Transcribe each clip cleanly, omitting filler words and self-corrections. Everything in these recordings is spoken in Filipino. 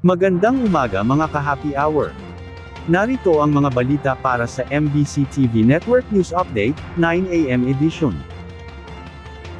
Magandang umaga mga ka-happy hour. Narito ang mga balita para sa MBC TV Network News Update, 9 AM edition.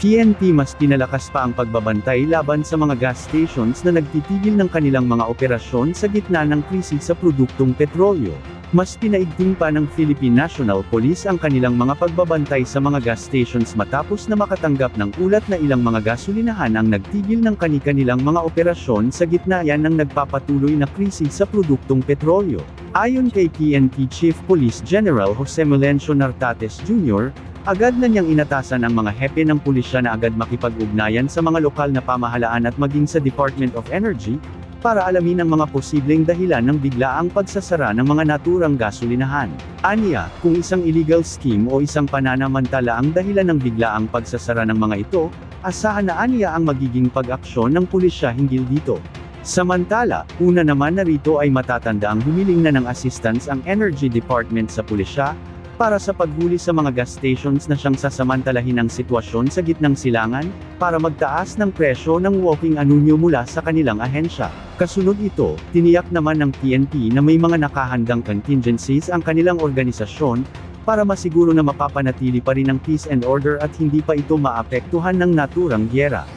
PNP mas pinalakas pa ang pagbabantay laban sa mga gas stations na nagtitigil ng kanilang mga operasyon sa gitna ng krisis sa produktong petrolyo. Mas pinaigting pa ng Philippine National Police ang kanilang mga pagbabantay sa mga gas stations matapos na makatanggap ng ulat na ilang mga gasolinahan ang nagtigil ng kani-kanilang mga operasyon sa gitna yan ng nagpapatuloy na krisis sa produktong petrolyo. Ayon kay PNP Chief Police General Jose Melencio Nartates Jr., agad na niyang inatasan ang mga hepe ng pulisya na agad makipag-ugnayan sa mga lokal na pamahalaan at maging sa Department of Energy, para alamin ang mga posibleng dahilan ng biglaang pagsasara ng mga naturang gasolinahan. Aniya, kung isang illegal scheme o isang pananamantala ang dahilan ng biglaang pagsasara ng mga ito, asahan na aniya ang magiging pag-aksyon ng pulisya hinggil dito. Samantala, una naman narito ay matatanda ang humiling na ng assistance ang Energy Department sa pulisya, para sa paghuli sa mga gas stations na siyang sasamantalahin ang sitwasyon sa gitnang silangan, para magtaas ng presyo ng walking anunyo mula sa kanilang ahensya. Kasunod ito, tiniyak naman ng PNP na may mga nakahandang contingencies ang kanilang organisasyon, para masiguro na mapapanatili pa rin ang peace and order at hindi pa ito maapektuhan ng naturang gyera.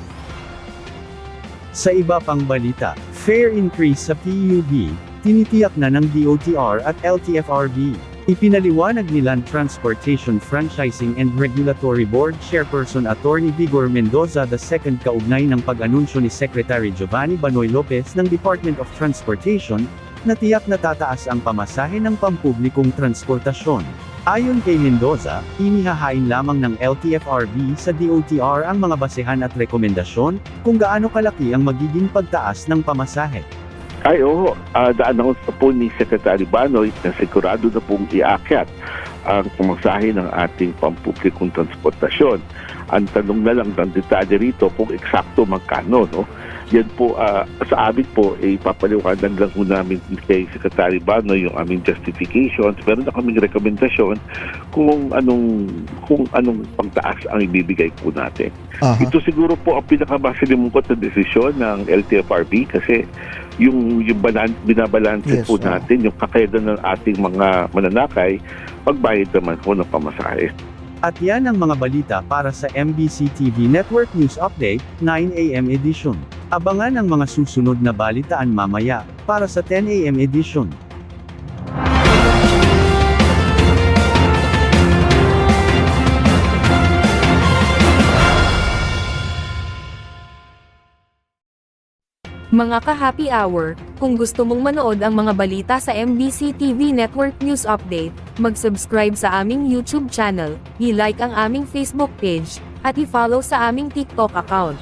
Sa iba pang balita, fare increase sa PUB, tinitiyak na ng DOTR at LTFRB. Ipinaliwanag ni Land Transportation Franchising and Regulatory Board Chairperson Attorney Vigor Mendoza II kaugnay ng pag-anunsyo ni Secretary Giovanni Banoy Lopez ng Department of Transportation, na tiyak na tataas ang pamasahe ng pampublikong transportasyon. Ayon kay Mendoza, inihahain lamang ng LTFRB sa DOTR ang mga basehan at rekomendasyon, kung gaano kalaki ang magiging pagtaas ng pamasahe. Ay oo, na-announce na po ni Secretary Banoy na sigurado na pong iakyat ang pamasahe ng ating pampublikong transportasyon. Ang tanong na lang ng detalye rito kung eksakto magkano, no? Yan po, sa amin po, papaliwanag lang po namin kay Secretary Banoy yung aming justifications. Meron na kaming rekomendasyon kung anong pagtaas ang ibibigay po natin. Ito siguro po ang pinakamasalimuot na desisyon ng LTFRB kasi yung binabalanse po natin, yung kakayanan ng ating mga mananakay, pagbayad naman po ng pamasahe. At yan ang mga balita para sa MBC TV Network News Update, 9 AM edition. Abangan ang mga susunod na balitaan mamaya, para sa 10 AM edition. Mga ka-happy hour, kung gusto mong manood ang mga balita sa MBC TV Network News Update, mag-subscribe sa aming YouTube channel, i-like ang aming Facebook page, at i-follow sa aming TikTok account.